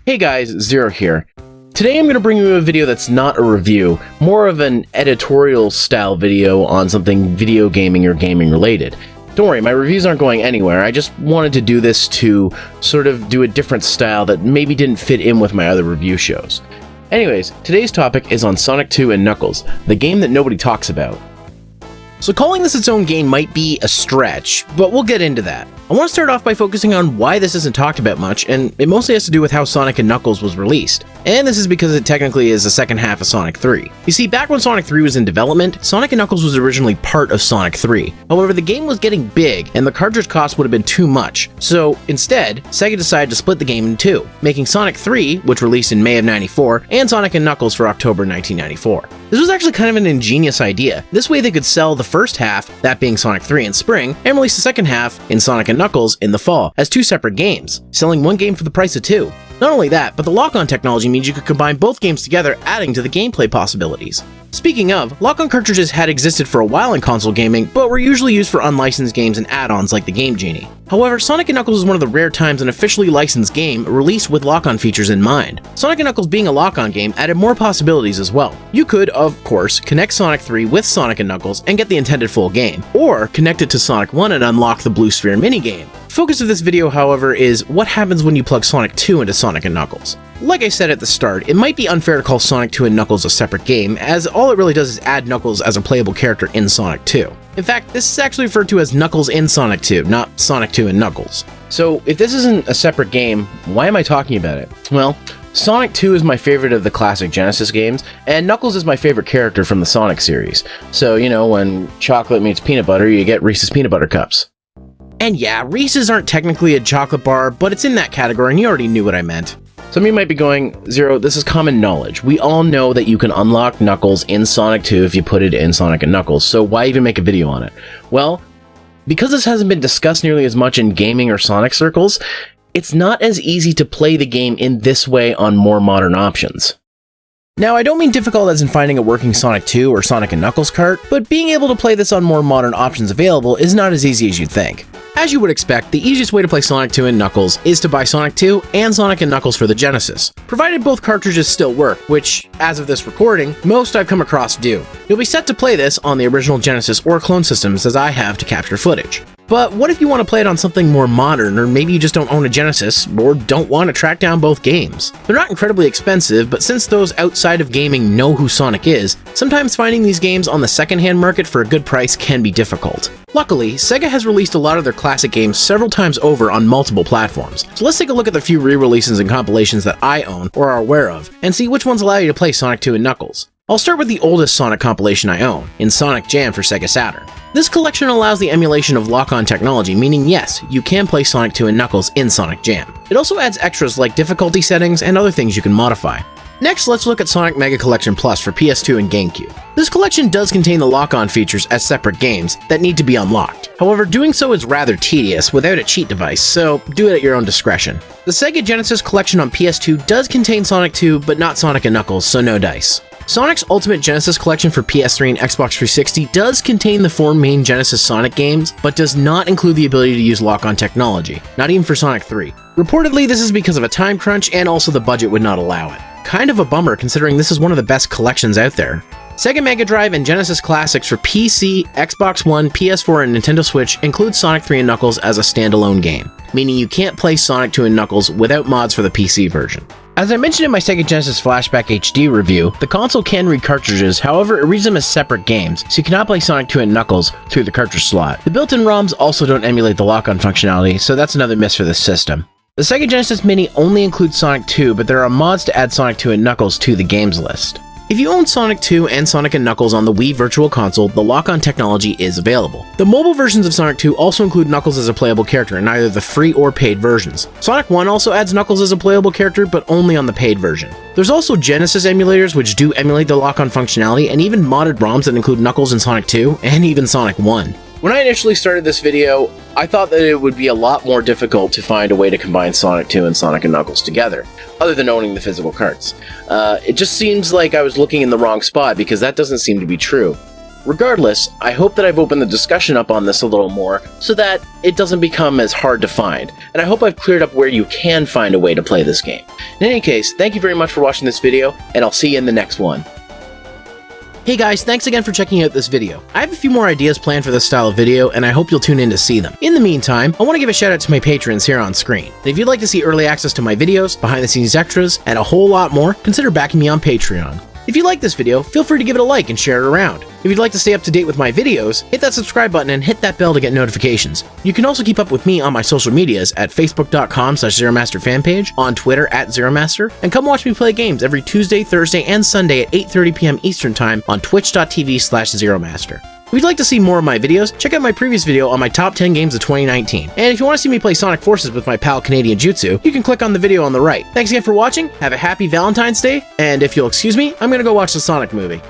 Hey guys, Zero here. Today I'm going to bring you a video that's not a review, more of an editorial style video on something video gaming or gaming related. Don't worry, my reviews aren't going anywhere, I just wanted to do this to sort of do a different style that maybe didn't fit in with my other review shows. Anyways, today's topic is on Sonic 2 and Knuckles, the game that nobody talks about. So calling this its own game might be a stretch, but we'll get into that. I want to start off by focusing on why this isn't talked about much, and it mostly has to do with how Sonic and Knuckles was released. And this is because it technically is the second half of Sonic 3. You see, back when Sonic 3 was in development, Sonic and Knuckles was originally part of Sonic 3. However, the game was getting big, and the cartridge cost would have been too much. So instead, Sega decided to split the game in two, making Sonic 3, which released in May of '94, and Sonic and Knuckles for October 1994. This was actually kind of an ingenious idea. This way they could sell the first half, that being Sonic 3 in spring, and release the second half in Sonic and Knuckles in the fall, as two separate games, selling one game for the price of two. Not only that, but the lock-on technology means you could combine both games together, adding to the gameplay possibilities. Speaking of, lock-on cartridges had existed for a while in console gaming, but were usually used for unlicensed games and add-ons like the Game Genie. However, Sonic & Knuckles is one of the rare times an officially licensed game released with lock-on features in mind. Sonic & Knuckles being a lock-on game added more possibilities as well. You could, of course, connect Sonic 3 with Sonic & Knuckles and get the intended full game, or connect it to Sonic 1 and unlock the Blue Sphere minigame. The focus of this video, however, is what happens when you plug Sonic 2 into Sonic & Knuckles. Like I said at the start, it might be unfair to call Sonic 2 and Knuckles a separate game, as all it really does is add Knuckles as a playable character in Sonic 2. In fact, this is actually referred to as Knuckles in Sonic 2, not Sonic 2 and Knuckles. So, if this isn't a separate game, why am I talking about it? Well, Sonic 2 is my favorite of the classic Genesis games, and Knuckles is my favorite character from the Sonic series. So, you know, when chocolate meets peanut butter, you get Reese's Peanut Butter Cups. And yeah, Reese's aren't technically a chocolate bar, but it's in that category, and you already knew what I meant. Some of you might be going, Zero, this is common knowledge. We all know that you can unlock Knuckles in Sonic 2 if you put it in Sonic & Knuckles, so why even make a video on it? Well, because this hasn't been discussed nearly as much in gaming or Sonic circles, it's not as easy to play the game in this way on more modern options. Now, I don't mean difficult as in finding a working Sonic 2 or Sonic & Knuckles cart, but being able to play this on more modern options available is not as easy as you'd think. As you would expect, the easiest way to play Sonic 2 and Knuckles is to buy Sonic 2 and Sonic & Knuckles for the Genesis, provided both cartridges still work, which, as of this recording, most I've come across do. You'll be set to play this on the original Genesis or clone systems as I have to capture footage. But what if you want to play it on something more modern, or maybe you just don't own a Genesis, or don't want to track down both games? They're not incredibly expensive, but since those outside of gaming know who Sonic is, sometimes finding these games on the secondhand market for a good price can be difficult. Luckily, Sega has released a lot of their classic games several times over on multiple platforms, so let's take a look at the few re-releases and compilations that I own or are aware of, and see which ones allow you to play Sonic 2 and Knuckles. I'll start with the oldest Sonic compilation I own, in Sonic Jam for Sega Saturn. This collection allows the emulation of lock-on technology, meaning yes, you can play Sonic 2 and Knuckles in Sonic Jam. It also adds extras like difficulty settings and other things you can modify. Next, let's look at Sonic Mega Collection Plus for PS2 and GameCube. This collection does contain the lock-on features as separate games that need to be unlocked. However, doing so is rather tedious without a cheat device, so do it at your own discretion. The Sega Genesis collection on PS2 does contain Sonic 2, but not Sonic and Knuckles, so no dice. Sonic's Ultimate Genesis Collection for PS3 and Xbox 360 does contain the 4 main Genesis Sonic games, but does not include the ability to use lock-on technology, not even for Sonic 3. Reportedly, this is because of a time crunch and also the budget would not allow it. Kind of a bummer considering this is one of the best collections out there. Sega Mega Drive and Genesis Classics for PC, Xbox One, PS4, and Nintendo Switch include Sonic 3 and Knuckles as a standalone game, meaning you can't play Sonic 2 and Knuckles without mods for the PC version. As I mentioned in my Sega Genesis Flashback HD review, the console can read cartridges, however it reads them as separate games, so you cannot play Sonic 2 and Knuckles through the cartridge slot. The built-in ROMs also don't emulate the lock-on functionality, so that's another miss for this system. The Sega Genesis Mini only includes Sonic 2, but there are mods to add Sonic 2 and Knuckles to the games list. If you own Sonic 2 and Sonic & Knuckles on the Wii Virtual Console, the lock-on technology is available. The mobile versions of Sonic 2 also include Knuckles as a playable character in either the free or paid versions. Sonic 1 also adds Knuckles as a playable character, but only on the paid version. There's also Genesis emulators which do emulate the lock-on functionality, and even modded ROMs that include Knuckles in Sonic 2, and even Sonic 1. When I initially started this video, I thought that it would be a lot more difficult to find a way to combine Sonic 2 and Sonic & Knuckles together, other than owning the physical carts. It just seems like I was looking in the wrong spot, because that doesn't seem to be true. Regardless, I hope that I've opened the discussion up on this a little more so that it doesn't become as hard to find, and I hope I've cleared up where you can find a way to play this game. In any case, thank you very much for watching this video, and I'll see you in the next one. Hey guys, thanks again for checking out this video. I have a few more ideas planned for this style of video, and I hope you'll tune in to see them. In the meantime, I want to give a shout out to my patrons here on screen. And if you'd like to see early access to my videos, behind the scenes extras, and a whole lot more, consider backing me on Patreon. If you like this video, feel free to give it a like and share it around. If you'd like to stay up to date with my videos, hit that subscribe button and hit that bell to get notifications. You can also keep up with me on my social medias at facebook.com/Zeromaster fanpage, on Twitter at Zeromaster, and come watch me play games every Tuesday, Thursday, and Sunday at 8:30 p.m. Eastern Time on twitch.tv/Zeromaster. If you'd like to see more of my videos, check out my previous video on my top 10 games of 2019. And if you want to see me play Sonic Forces with my pal Canadian Jutsu, you can click on the video on the right. Thanks again for watching, have a happy Valentine's Day, and if you'll excuse me, I'm gonna go watch the Sonic movie.